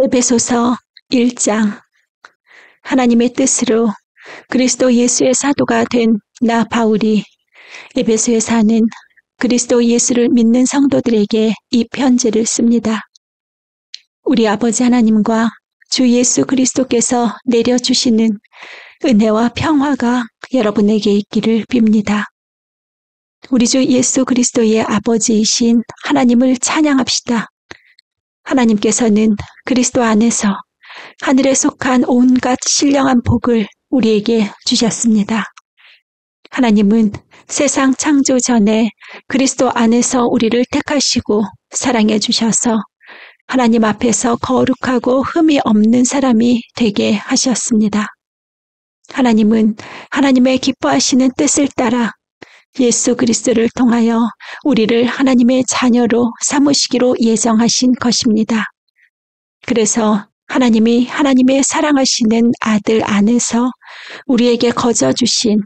에베소서 1장. 하나님의 뜻으로 그리스도 예수의 사도가 된 나 바울이 에베소에 사는 그리스도 예수를 믿는 성도들에게 이 편지를 씁니다. 우리 아버지 하나님과 주 예수 그리스도께서 내려주시는 은혜와 평화가 여러분에게 있기를 빕니다. 우리 주 예수 그리스도의 아버지이신 하나님을 찬양합시다. 하나님께서는 그리스도 안에서 하늘에 속한 온갖 신령한 복을 우리에게 주셨습니다. 하나님은 세상 창조 전에 그리스도 안에서 우리를 택하시고 사랑해 주셔서 하나님 앞에서 거룩하고 흠이 없는 사람이 되게 하셨습니다. 하나님은 하나님의 기뻐하시는 뜻을 따라 예수 그리스도를 통하여 우리를 하나님의 자녀로 삼으시기로 예정하신 것입니다. 그래서 하나님이 하나님의 사랑하시는 아들 안에서 우리에게 거저 주신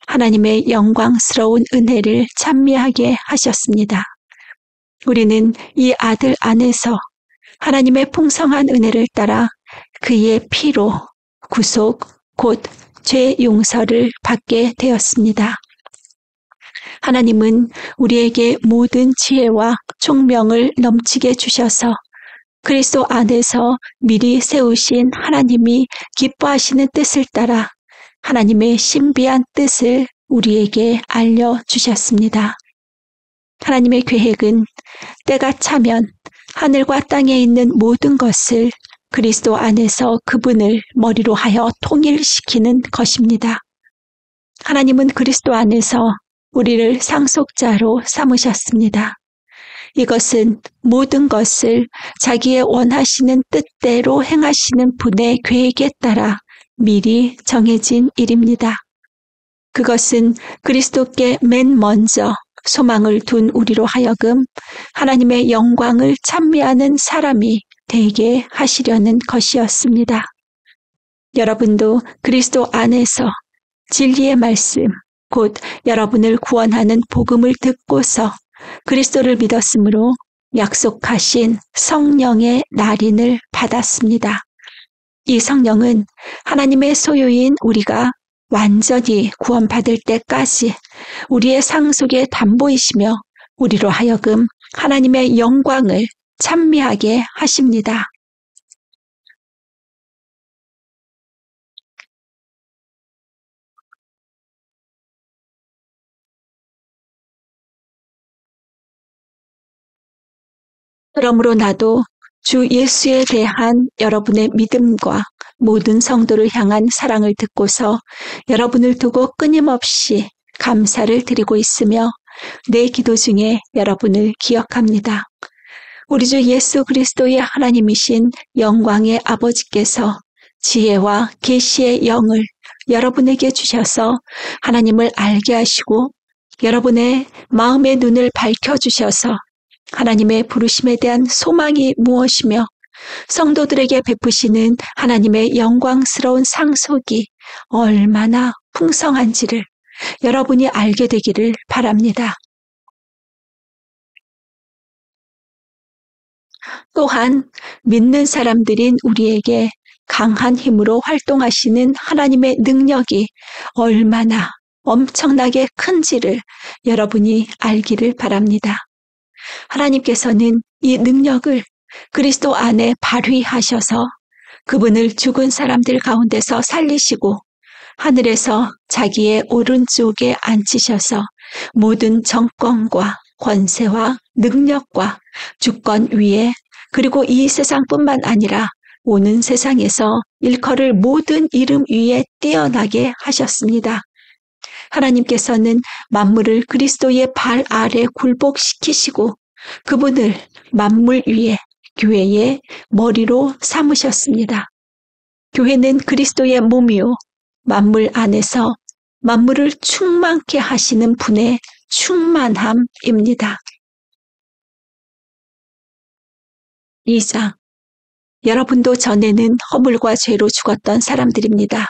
하나님의 영광스러운 은혜를 찬미하게 하셨습니다. 우리는 이 아들 안에서 하나님의 풍성한 은혜를 따라 그의 피로 구속 곧 죄 용서를 받게 되었습니다. 하나님은 우리에게 모든 지혜와 총명을 넘치게 주셔서 그리스도 안에서 미리 세우신 하나님이 기뻐하시는 뜻을 따라 하나님의 신비한 뜻을 우리에게 알려주셨습니다. 하나님의 계획은 때가 차면 하늘과 땅에 있는 모든 것을 그리스도 안에서 그분을 머리로 하여 통일시키는 것입니다. 하나님은 그리스도 안에서 우리를 상속자로 삼으셨습니다. 이것은 모든 것을 자기의 원하시는 뜻대로 행하시는 분의 계획에 따라 미리 정해진 일입니다. 그것은 그리스도께 맨 먼저 소망을 둔 우리로 하여금 하나님의 영광을 찬미하는 사람이 되게 하시려는 것이었습니다. 여러분도 그리스도 안에서 진리의 말씀, 곧 여러분을 구원하는 복음을 듣고서 그리스도를 믿었으므로 약속하신 성령의 날인을 받았습니다. 이 성령은 하나님의 소유인 우리가 완전히 구원받을 때까지 우리의 상속의 담보이시며 우리로 하여금 하나님의 영광을 찬미하게 하십니다. 그러므로 나도 주 예수에 대한 여러분의 믿음과 모든 성도를 향한 사랑을 듣고서 여러분을 두고 끊임없이 감사를 드리고 있으며 내 기도 중에 여러분을 기억합니다. 우리 주 예수 그리스도의 하나님이신 영광의 아버지께서 지혜와 계시의 영을 여러분에게 주셔서 하나님을 알게 하시고 여러분의 마음의 눈을 밝혀주셔서 하나님의 부르심에 대한 소망이 무엇이며 성도들에게 베푸시는 하나님의 영광스러운 상속이 얼마나 풍성한지를 여러분이 알게 되기를 바랍니다. 또한 믿는 사람들인 우리에게 강한 힘으로 활동하시는 하나님의 능력이 얼마나 엄청나게 큰지를 여러분이 알기를 바랍니다. 하나님께서는 이 능력을 그리스도 안에 발휘하셔서 그분을 죽은 사람들 가운데서 살리시고 하늘에서 자기의 오른쪽에 앉히셔서 모든 정권과 권세와 능력과 주권 위에 그리고 이 세상뿐만 아니라 오는 세상에서 일컬을 모든 이름 위에 뛰어나게 하셨습니다. 하나님께서는 만물을 그리스도의 발 아래 굴복시키시고 그분을 만물 위에 교회의 머리로 삼으셨습니다. 교회는 그리스도의 몸이요 만물 안에서 만물을 충만케 하시는 분의 충만함입니다. 2장. 여러분도 전에는 허물과 죄로 죽었던 사람들입니다.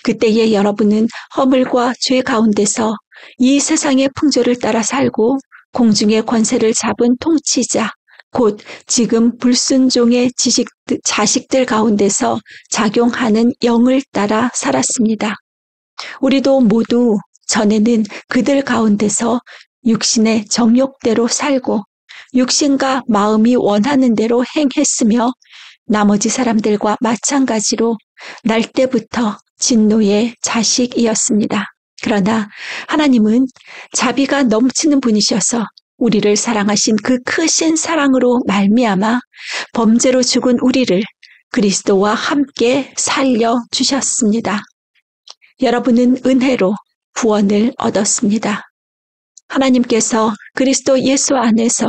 그때의 여러분은 허물과 죄 가운데서 이 세상의 풍조를 따라 살고 공중의 권세를 잡은 통치자 곧 지금 불순종의 자식들 가운데서 작용하는 영을 따라 살았습니다. 우리도 모두 전에는 그들 가운데서 육신의 정욕대로 살고 육신과 마음이 원하는 대로 행했으며 나머지 사람들과 마찬가지로 날 때부터 진노의 자식이었습니다. 그러나 하나님은 자비가 넘치는 분이셔서 우리를 사랑하신 그 크신 사랑으로 말미암아 범죄로 죽은 우리를 그리스도와 함께 살려주셨습니다. 여러분은 은혜로 구원을 얻었습니다. 하나님께서 그리스도 예수 안에서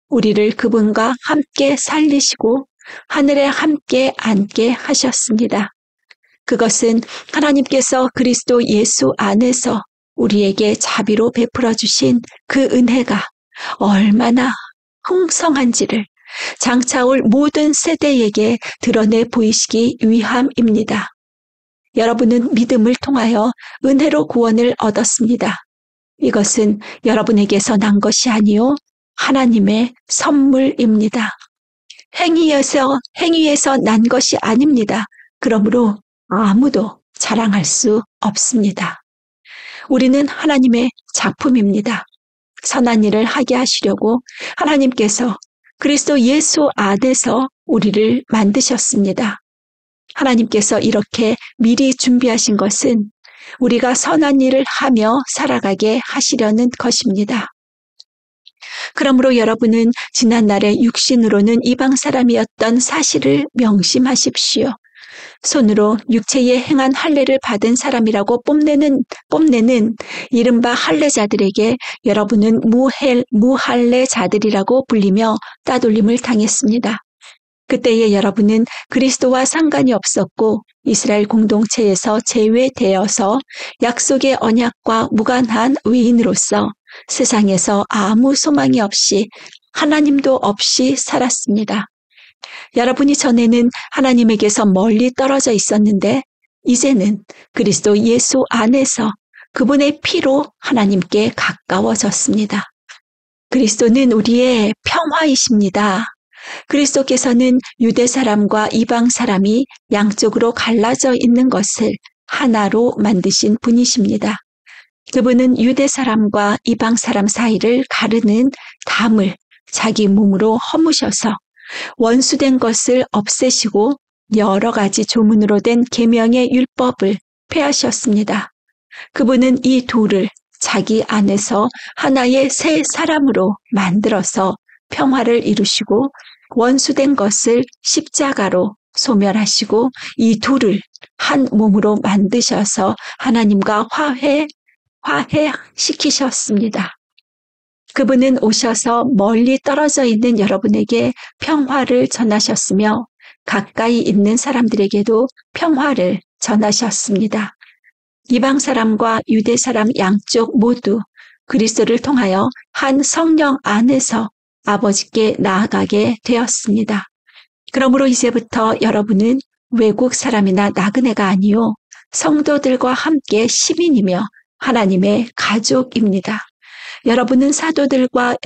우리를 그분과 함께 살리시고 하늘에 함께 앉게 하셨습니다. 그것은 하나님께서 그리스도 예수 안에서 우리에게 자비로 베풀어 주신 그 은혜가 얼마나 풍성한지를 장차올 모든 세대에게 드러내 보이시기 위함입니다. 여러분은 믿음을 통하여 은혜로 구원을 얻었습니다. 이것은 여러분에게서 난 것이 아니요 하나님의 선물입니다. 행위에서 난 것이 아닙니다. 그러므로 아무도 자랑할 수 없습니다. 우리는 하나님의 작품입니다. 선한 일을 하게 하시려고 하나님께서 그리스도 예수 안에서 우리를 만드셨습니다. 하나님께서 이렇게 미리 준비하신 것은 우리가 선한 일을 하며 살아가게 하시려는 것입니다. 그러므로 여러분은 지난날의 육신으로는 이방 사람이었던 사실을 명심하십시오. 손으로 육체에 행한 할례를 받은 사람이라고 뽐내는 이른바 할례자들에게 여러분은 무할례자들이라고 불리며 따돌림을 당했습니다. 그때에 여러분은 그리스도와 상관이 없었고 이스라엘 공동체에서 제외되어서 약속의 언약과 무관한 외인으로서 세상에서 아무 소망이 없이 하나님도 없이 살았습니다. 여러분이 전에는 하나님에게서 멀리 떨어져 있었는데 이제는 그리스도 예수 안에서 그분의 피로 하나님께 가까워졌습니다. 그리스도는 우리의 평화이십니다. 그리스도께서는 유대 사람과 이방 사람이 양쪽으로 갈라져 있는 것을 하나로 만드신 분이십니다. 그분은 유대 사람과 이방 사람 사이를 가르는 담을 자기 몸으로 허무셔서 원수된 것을 없애시고 여러 가지 조문으로 된 계명의 율법을 폐하셨습니다. 그분은 이 둘을 자기 안에서 하나의 새 사람으로 만들어서 평화를 이루시고 원수된 것을 십자가로 소멸하시고 이 둘을 한 몸으로 만드셔서 하나님과 화해시키셨습니다. 그분은 오셔서 멀리 떨어져 있는 여러분에게 평화를 전하셨으며 가까이 있는 사람들에게도 평화를 전하셨습니다. 이방 사람과 유대 사람 양쪽 모두 그리스도를 통하여 한 성령 안에서 아버지께 나아가게 되었습니다. 그러므로 이제부터 여러분은 외국 사람이나 나그네가 아니요 성도들과 함께 시민이며 하나님의 가족입니다. 여러분은 사도들과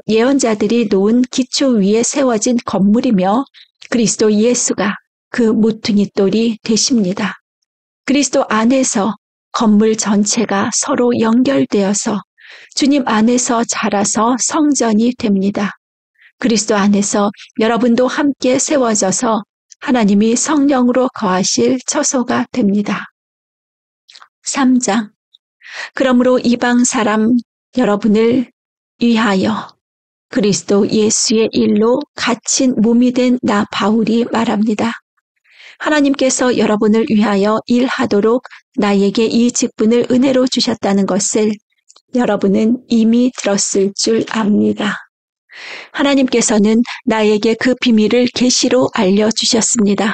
예언자들이 놓은 기초 위에 세워진 건물이며 그리스도 예수가 그 모퉁이 돌이 되십니다. 그리스도 안에서 건물 전체가 서로 연결되어서 주님 안에서 자라서 성전이 됩니다. 그리스도 안에서 여러분도 함께 세워져서 하나님이 성령으로 거하실 처소가 됩니다. 3장. 그러므로 이방 사람 여러분을 위하여 그리스도 예수의 일로 갇힌 몸이 된 나 바울이 말합니다. 하나님께서 여러분을 위하여 일하도록 나에게 이 직분을 은혜로 주셨다는 것을 여러분은 이미 들었을 줄 압니다. 하나님께서는 나에게 그 비밀을 계시로 알려주셨습니다.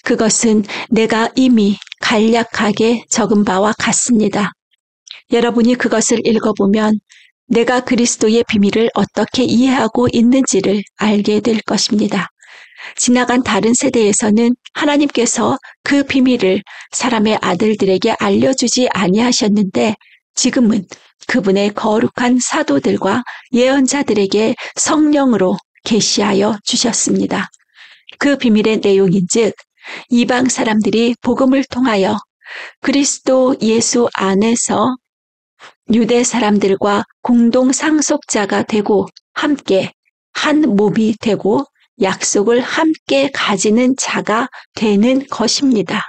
그것은 내가 이미 간략하게 적은 바와 같습니다. 여러분이 그것을 읽어보면 내가 그리스도의 비밀을 어떻게 이해하고 있는지를 알게 될 것입니다. 지나간 다른 세대에서는 하나님께서 그 비밀을 사람의 아들들에게 알려주지 아니하셨는데 지금은 그분의 거룩한 사도들과 예언자들에게 성령으로 계시하여 주셨습니다. 그 비밀의 내용인즉 이방 사람들이 복음을 통하여 그리스도 예수 안에서 유대 사람들과 공동 상속자가 되고 함께 한 몸이 되고 약속을 함께 가지는 자가 되는 것입니다.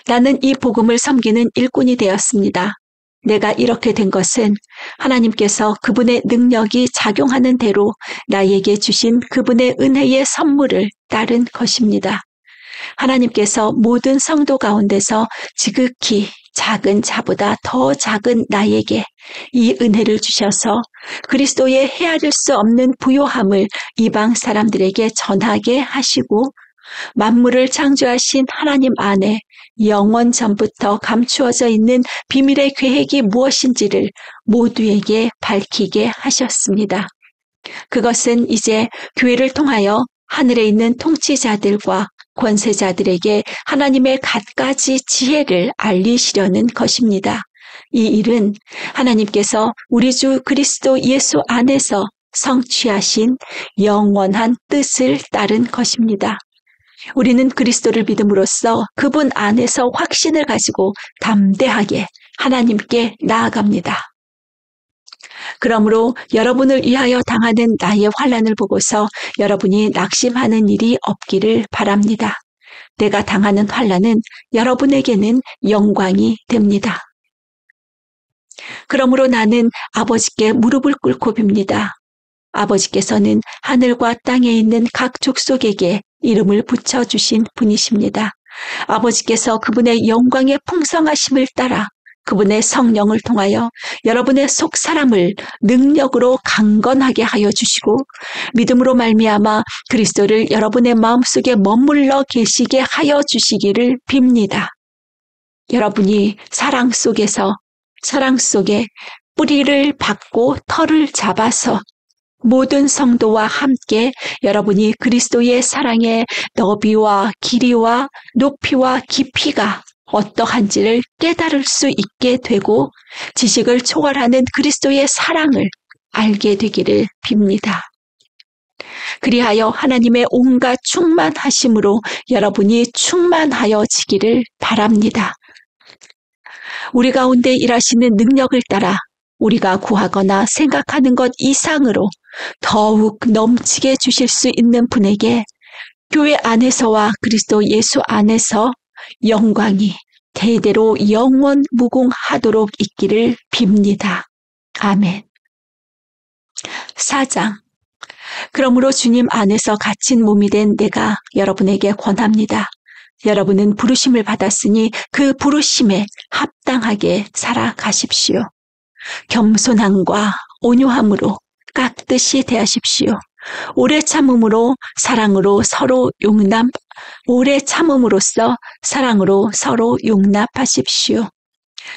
나는 이 복음을 섬기는 일꾼이 되었습니다. 내가 이렇게 된 것은 하나님께서 그분의 능력이 작용하는 대로 나에게 주신 그분의 은혜의 선물을 따른 것입니다. 하나님께서 모든 성도 가운데서 지극히 작은 자보다 더 작은 나에게 이 은혜를 주셔서 그리스도의 헤아릴 수 없는 부요함을 이방 사람들에게 전하게 하시고 만물을 창조하신 하나님 안에 영원 전부터 감추어져 있는 비밀의 계획이 무엇인지를 모두에게 밝히게 하셨습니다. 그것은 이제 교회를 통하여 하늘에 있는 통치자들과 권세자들에게 하나님의 갖가지 지혜를 알리시려는 것입니다. 이 일은 하나님께서 우리 주 그리스도 예수 안에서 성취하신 영원한 뜻을 따른 것입니다. 우리는 그리스도를 믿음으로써 그분 안에서 확신을 가지고 담대하게 하나님께 나아갑니다. 그러므로 여러분을 위하여 당하는 나의 환난을 보고서 여러분이 낙심하는 일이 없기를 바랍니다. 내가 당하는 환난은 여러분에게는 영광이 됩니다. 그러므로 나는 아버지께 무릎을 꿇고 빕니다. 아버지께서는 하늘과 땅에 있는 각 족속에게 이름을 붙여주신 분이십니다. 아버지께서 그분의 영광의 풍성하심을 따라 그분의 성령을 통하여 여러분의 속사람을 능력으로 강건하게 하여 주시고 믿음으로 말미암아 그리스도를 여러분의 마음속에 머물러 계시게 하여 주시기를 빕니다. 여러분이 사랑 속에 뿌리를 박고 털을 잡아서 모든 성도와 함께 여러분이 그리스도의 사랑의 너비와 길이와 높이와 깊이가 어떠한지를 깨달을 수 있게 되고 지식을 초월하는 그리스도의 사랑을 알게 되기를 빕니다. 그리하여 하나님의 온갖 충만하심으로 여러분이 충만하여지기를 바랍니다. 우리 가운데 일하시는 능력을 따라 우리가 구하거나 생각하는 것 이상으로 더욱 넘치게 주실 수 있는 분에게 교회 안에서와 그리스도 예수 안에서 영광이 대대로 영원 무궁하도록 있기를 빕니다. 아멘. 4장. 그러므로 주님 안에서 갇힌 몸이 된 내가 여러분에게 권합니다. 여러분은 부르심을 받았으니 그 부르심에 합당하게 살아가십시오. 겸손함과 온유함으로 깍듯이 대하십시오. 오래 참음으로써 사랑으로 용납하십시오.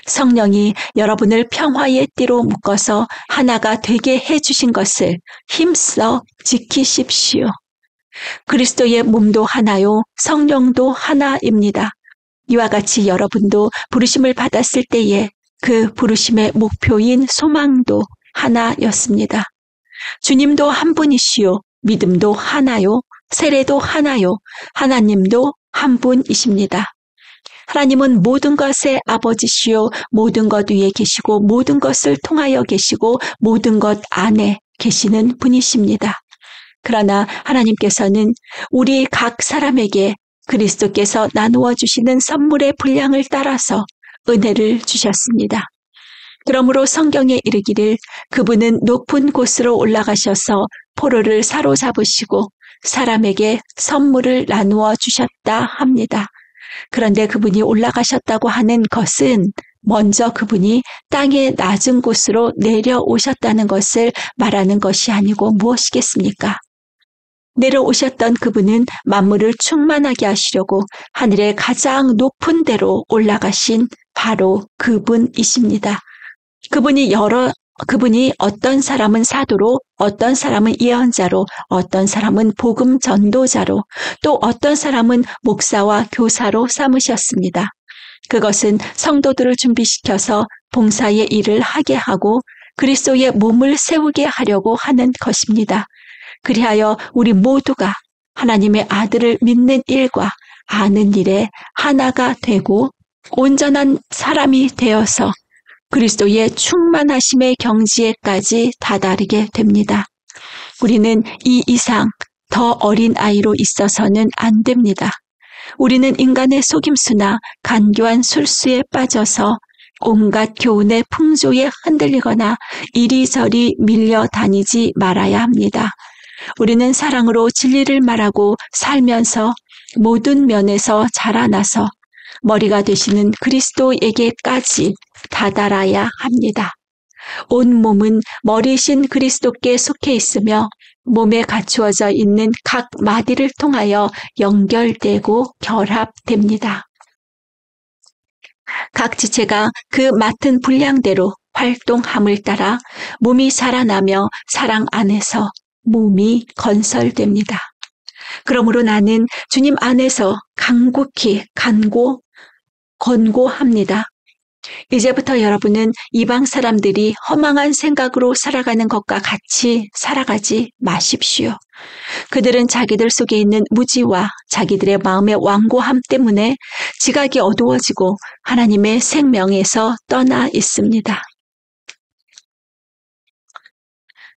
성령이 여러분을 평화의 띠로 묶어서 하나가 되게 해주신 것을 힘써 지키십시오. 그리스도의 몸도 하나요, 성령도 하나입니다. 이와 같이 여러분도 부르심을 받았을 때에 그 부르심의 목표인 소망도 하나였습니다. 주님도 한 분이시요, 믿음도 하나요, 세례도 하나요, 하나님도 한 분이십니다. 하나님은 모든 것의 아버지시요, 모든 것 위에 계시고 모든 것을 통하여 계시고 모든 것 안에 계시는 분이십니다. 그러나 하나님께서는 우리 각 사람에게 그리스도께서 나누어 주시는 선물의 분량을 따라서 은혜를 주셨습니다. 그러므로 성경에 이르기를 그분은 높은 곳으로 올라가셔서 포로를 사로잡으시고 사람에게 선물을 나누어 주셨다 합니다. 그런데 그분이 올라가셨다고 하는 것은 먼저 그분이 땅의 낮은 곳으로 내려오셨다는 것을 말하는 것이 아니고 무엇이겠습니까? 내려오셨던 그분은 만물을 충만하게 하시려고 하늘의 가장 높은 데로 올라가신 바로 그분이십니다. 그분이 어떤 사람은 사도로, 어떤 사람은 예언자로, 어떤 사람은 복음 전도자로, 또 어떤 사람은 목사와 교사로 삼으셨습니다. 그것은 성도들을 준비시켜서 봉사의 일을 하게 하고 그리스도의 몸을 세우게 하려고 하는 것입니다. 그리하여 우리 모두가 하나님의 아들을 믿는 일과 아는 일에 하나가 되고 온전한 사람이 되어서 그리스도의 충만하심의 경지에까지 다다르게 됩니다. 우리는 이 이상 더 어린 아이로 있어서는 안 됩니다. 우리는 인간의 속임수나 간교한 술수에 빠져서 온갖 교훈의 풍조에 흔들리거나 이리저리 밀려다니지 말아야 합니다. 우리는 사랑으로 진리를 말하고 살면서 모든 면에서 자라나서 머리가 되시는 그리스도에게까지 다다라야 합니다. 온 몸은 머리신 그리스도께 속해 있으며 몸에 갖추어져 있는 각 마디를 통하여 연결되고 결합됩니다. 각 지체가 그 맡은 분량대로 활동함을 따라 몸이 자라나며 사랑 안에서 몸이 건설됩니다. 그러므로 나는 주님 안에서 간곡히 권고합니다. 이제부터 여러분은 이방 사람들이 허망한 생각으로 살아가는 것과 같이 살아가지 마십시오. 그들은 자기들 속에 있는 무지와 자기들의 마음의 완고함 때문에 지각이 어두워지고 하나님의 생명에서 떠나 있습니다.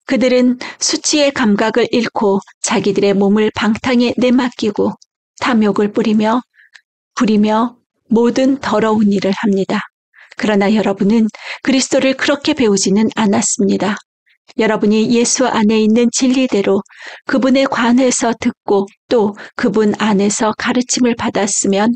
그들은 수치의 감각을 잃고 자기들의 몸을 방탕에 내맡기고 탐욕을 부리며 모든 더러운 일을 합니다. 그러나 여러분은 그리스도를 그렇게 배우지는 않았습니다. 여러분이 예수 안에 있는 진리대로 그분에 관해서 듣고 또 그분 안에서 가르침을 받았으면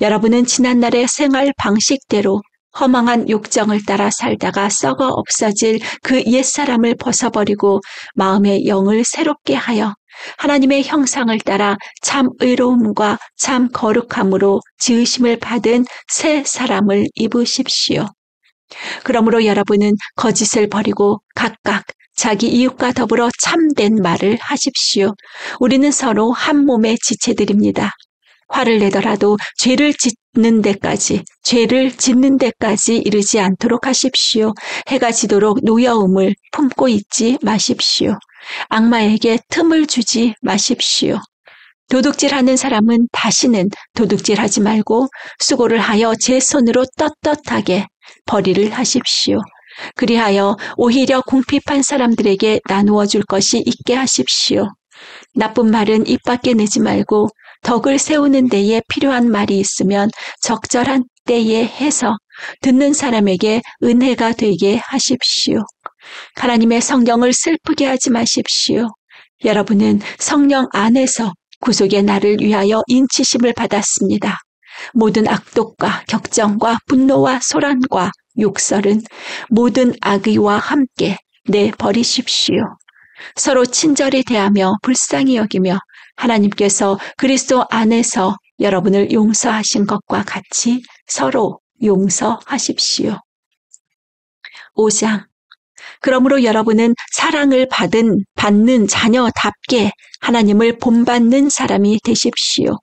여러분은 지난날의 생활 방식대로 허망한 욕정을 따라 살다가 썩어 없어질 그 옛사람을 벗어버리고 마음의 영을 새롭게 하여 하나님의 형상을 따라 참 의로움과 참 거룩함으로 지으심을 받은 새 사람을 입으십시오. 그러므로 여러분은 거짓을 버리고 각각 자기 이웃과 더불어 참된 말을 하십시오. 우리는 서로 한 몸의 지체들입니다. 화를 내더라도 죄를 짓는 데까지 이르지 않도록 하십시오. 해가 지도록 노여움을 품고 있지 마십시오. 악마에게 틈을 주지 마십시오. 도둑질하는 사람은 다시는 도둑질하지 말고 수고를 하여 제 손으로 떳떳하게 벌이를 하십시오. 그리하여 오히려 궁핍한 사람들에게 나누어 줄 것이 있게 하십시오. 나쁜 말은 입 밖에 내지 말고 덕을 세우는 데에 필요한 말이 있으면 적절한 때에 해서 듣는 사람에게 은혜가 되게 하십시오. 하나님의 성령을 슬프게 하지 마십시오. 여러분은 성령 안에서 구속의 날을 위하여 인치심을 받았습니다. 모든 악독과 격정과 분노와 소란과 욕설은 모든 악의와 함께 내버리십시오. 서로 친절히 대하며 불쌍히 여기며 하나님께서 그리스도 안에서 여러분을 용서하신 것과 같이 서로 용서하십시오. 5장. 그러므로 여러분은 사랑을 받는 자녀답게 하나님을 본받는 사람이 되십시오.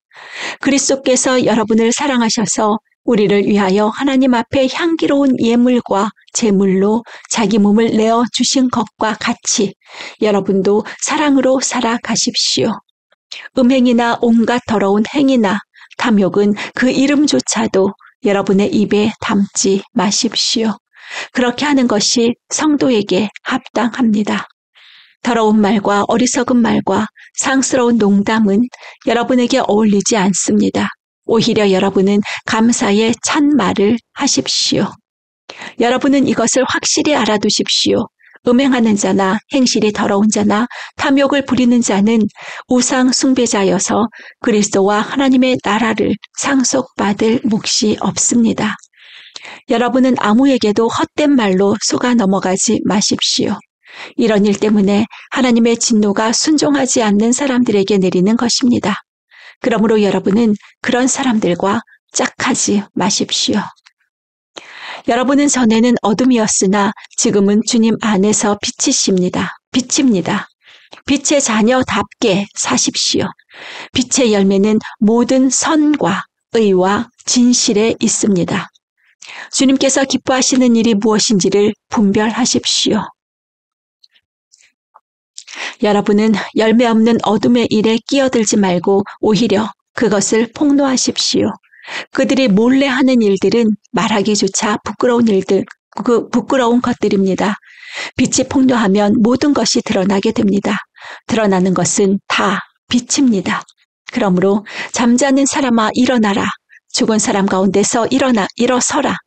그리스도께서 여러분을 사랑하셔서 우리를 위하여 하나님 앞에 향기로운 예물과 제물로 자기 몸을 내어 주신 것과 같이 여러분도 사랑으로 살아가십시오. 음행이나 온갖 더러운 행위나 탐욕은 그 이름조차도 여러분의 입에 담지 마십시오. 그렇게 하는 것이 성도에게 합당합니다. 더러운 말과 어리석은 말과 상스러운 농담은 여러분에게 어울리지 않습니다. 오히려 여러분은 감사의 찬말을 하십시오. 여러분은 이것을 확실히 알아두십시오. 음행하는 자나 행실이 더러운 자나 탐욕을 부리는 자는 우상 숭배자여서 그리스도와 하나님의 나라를 상속받을 몫이 없습니다. 여러분은 아무에게도 헛된 말로 속아 넘어가지 마십시오. 이런 일 때문에 하나님의 진노가 순종하지 않는 사람들에게 내리는 것입니다. 그러므로 여러분은 그런 사람들과 짝하지 마십시오. 여러분은 전에는 어둠이었으나 지금은 주님 안에서 빛입니다. 빛의 자녀답게 사십시오. 빛의 열매는 모든 선과 의와 진실에 있습니다. 주님께서 기뻐하시는 일이 무엇인지를 분별하십시오. 여러분은 열매 없는 어둠의 일에 끼어들지 말고 오히려 그것을 폭로하십시오. 그들이 몰래 하는 일들은 말하기조차 부끄러운 것들입니다. 빛이 폭로하면 모든 것이 드러나게 됩니다. 드러나는 것은 다 빛입니다. 그러므로 잠자는 사람아 일어나라. 죽은 사람 가운데서 일어서라.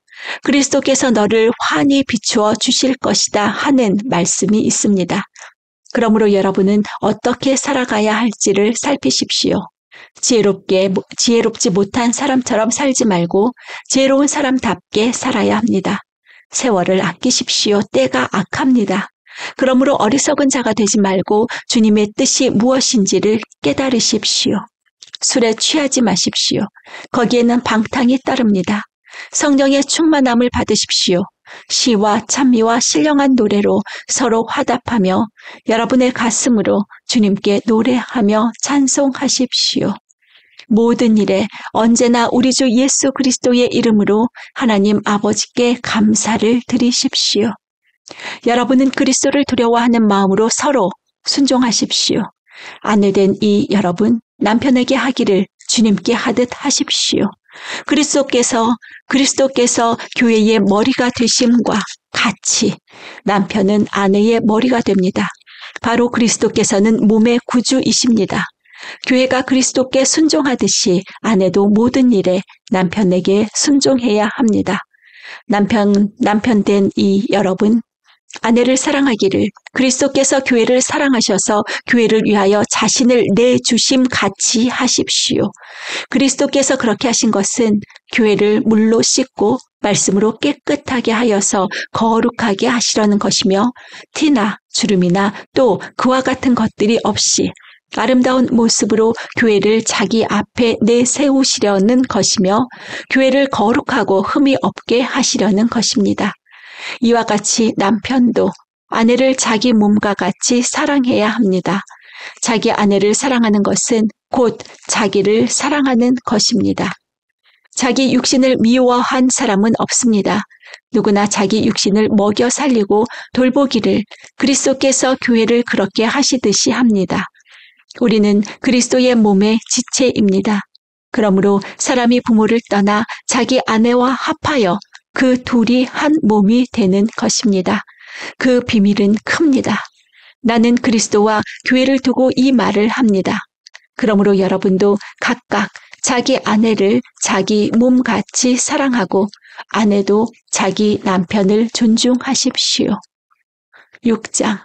그리스도께서 너를 환히 비추어 주실 것이다 하는 말씀이 있습니다. 그러므로 여러분은 어떻게 살아가야 할지를 살피십시오. 지혜롭지 못한 사람처럼 살지 말고 지혜로운 사람답게 살아야 합니다. 세월을 아끼십시오. 때가 악합니다. 그러므로 어리석은 자가 되지 말고 주님의 뜻이 무엇인지를 깨달으십시오. 술에 취하지 마십시오. 거기에는 방탕이 따릅니다. 성령의 충만함을 받으십시오. 시와 찬미와 신령한 노래로 서로 화답하며 여러분의 가슴으로 주님께 노래하며 찬송하십시오. 모든 일에 언제나 우리 주 예수 그리스도의 이름으로 하나님 아버지께 감사를 드리십시오. 여러분은 그리스도를 두려워하는 마음으로 서로 순종하십시오. 아내된 이 여러분, 남편에게 하기를 주님께 하듯 하십시오. 그리스도께서 교회의 머리가 되심과 같이 남편은 아내의 머리가 됩니다. 바로 그리스도께서는 몸의 구주이십니다. 교회가 그리스도께 순종하듯이 아내도 모든 일에 남편에게 순종해야 합니다. 남편된 이 여러분, 아내를 사랑하기를 그리스도께서 교회를 사랑하셔서 교회를 위하여 자신을 내주심 같이 하십시오. 그리스도께서 그렇게 하신 것은 교회를 물로 씻고 말씀으로 깨끗하게 하여서 거룩하게 하시려는 것이며 티나 주름이나 또 그와 같은 것들이 없이 아름다운 모습으로 교회를 자기 앞에 내세우시려는 것이며 교회를 거룩하고 흠이 없게 하시려는 것입니다. 이와 같이 남편도 아내를 자기 몸과 같이 사랑해야 합니다. 자기 아내를 사랑하는 것은 곧 자기를 사랑하는 것입니다. 자기 육신을 미워한 사람은 없습니다. 누구나 자기 육신을 먹여 살리고 돌보기를 그리스도께서 교회를 그렇게 하시듯이 합니다. 우리는 그리스도의 몸의 지체입니다. 그러므로 사람이 부모를 떠나 자기 아내와 합하여 그 둘이 한 몸이 되는 것입니다. 그 비밀은 큽니다. 나는 그리스도와 교회를 두고 이 말을 합니다. 그러므로 여러분도 각각 자기 아내를 자기 몸같이 사랑하고 아내도 자기 남편을 존중하십시오. 6장.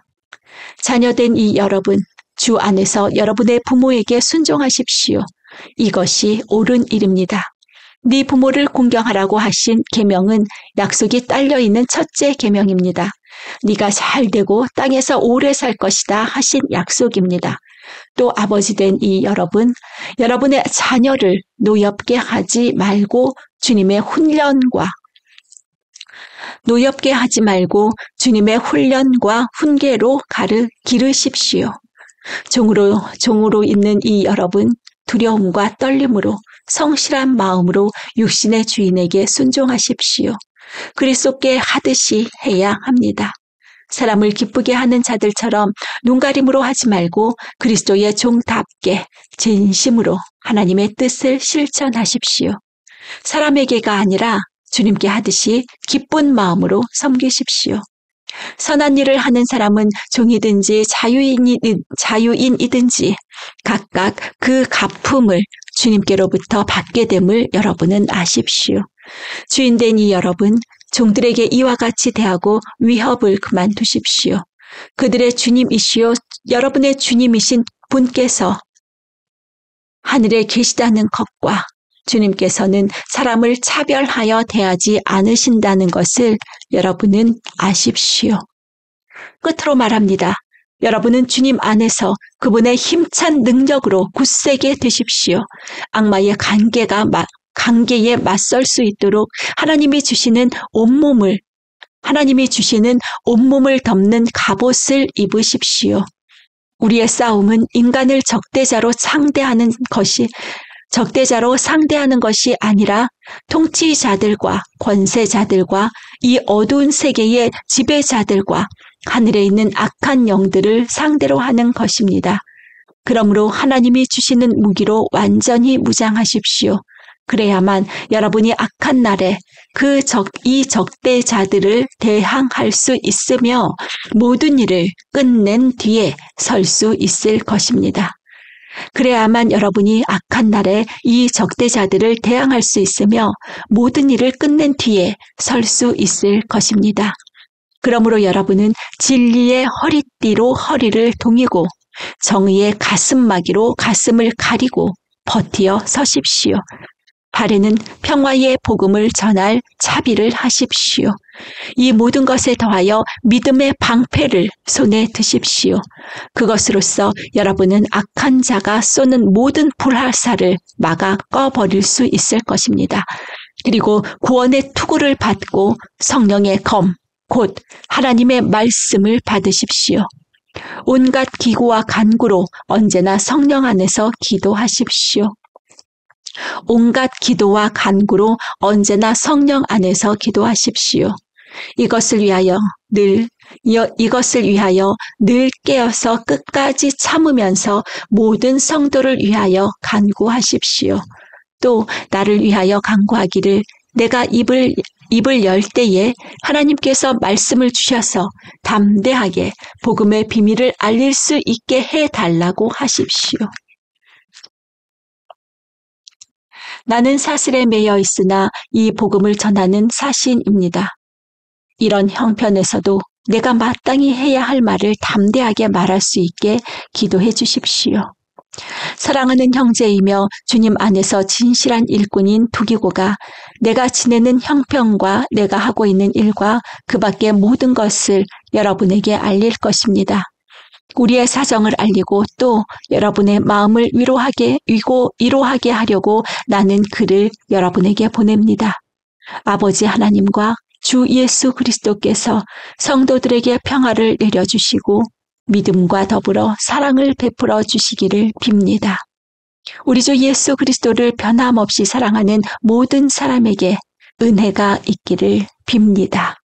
자녀된 이 여러분, 주 안에서 여러분의 부모에게 순종하십시오. 이것이 옳은 일입니다. 네 부모를 공경하라고 하신 계명은 약속이 딸려있는 첫째 계명입니다. 네가 잘되고 땅에서 오래 살 것이다 하신 약속입니다. 또 아버지 된 이 여러분, 여러분의 자녀를 노엽게 하지 말고 주님의 훈련과 훈계로 기르십시오. 종으로 있는 이 여러분, 두려움과 떨림으로 성실한 마음으로 육신의 주인에게 순종하십시오. 그리스도께 하듯이 해야 합니다. 사람을 기쁘게 하는 자들처럼 눈가림으로 하지 말고 그리스도의 종답게 진심으로 하나님의 뜻을 실천하십시오. 사람에게가 아니라 주님께 하듯이 기쁜 마음으로 섬기십시오. 선한 일을 하는 사람은 종이든지 자유인이든지 각각 그 갚음을 주님께로부터 받게 됨을 여러분은 아십시오. 주인된 이 여러분, 종들에게 이와 같이 대하고 위협을 그만두십시오. 그들의 주님이시요 여러분의 주님이신 분께서 하늘에 계시다는 것과 주님께서는 사람을 차별하여 대하지 않으신다는 것을 여러분은 아십시오. 끝으로 말합니다. 여러분은 주님 안에서 그분의 힘찬 능력으로 굳세게 되십시오. 악마의 관계에 맞설 수 있도록 하나님이 주시는 온몸을 덮는 갑옷을 입으십시오. 우리의 싸움은 인간을 적대자로 상대하는 것이 적대자로 상대하는 것이 아니라 통치자들과 권세자들과 이 어두운 세계의 지배자들과 하늘에 있는 악한 영들을 상대로 하는 것입니다. 그러므로 하나님이 주시는 무기로 완전히 무장하십시오. 그래야만 여러분이 악한 날에 이 적대자들을 대항할 수 있으며 모든 일을 끝낸 뒤에 설 수 있을 것입니다. 그래야만 여러분이 악한 날에 이 적대자들을 대항할 수 있으며 모든 일을 끝낸 뒤에 설 수 있을 것입니다. 그러므로 여러분은 진리의 허리띠로 허리를 동이고 정의의 가슴막이로 가슴을 가리고 버티어 서십시오. 발에는 평화의 복음을 전할 차비를 하십시오. 이 모든 것에 더하여 믿음의 방패를 손에 드십시오. 그것으로써 여러분은 악한 자가 쏘는 모든 불화살을 막아 꺼버릴 수 있을 것입니다. 그리고 구원의 투구를 받고 성령의 검, 곧 하나님의 말씀을 받으십시오. 온갖 기구와 간구로 언제나 성령 안에서 기도하십시오. 온갖 기도와 간구로 언제나 성령 안에서 기도하십시오. 이것을 위하여 늘 깨어서 끝까지 참으면서 모든 성도를 위하여 간구하십시오. 또 나를 위하여 간구하기를 내가 입을 열 때에 하나님께서 말씀을 주셔서 담대하게 복음의 비밀을 알릴 수 있게 해달라고 하십시오. 나는 사슬에 매여 있으나 이 복음을 전하는 사신입니다. 이런 형편에서도 내가 마땅히 해야 할 말을 담대하게 말할 수 있게 기도해 주십시오. 사랑하는 형제이며 주님 안에서 진실한 일꾼인 두기고가 내가 지내는 형편과 내가 하고 있는 일과 그 밖의 모든 것을 여러분에게 알릴 것입니다. 우리의 사정을 알리고 또 여러분의 마음을 위로하게 하려고 나는 그를 여러분에게 보냅니다. 아버지 하나님과 주 예수 그리스도께서 성도들에게 평화를 내려주시고 믿음과 더불어 사랑을 베풀어 주시기를 빕니다. 우리 주 예수 그리스도를 변함없이 사랑하는 모든 사람에게 은혜가 있기를 빕니다.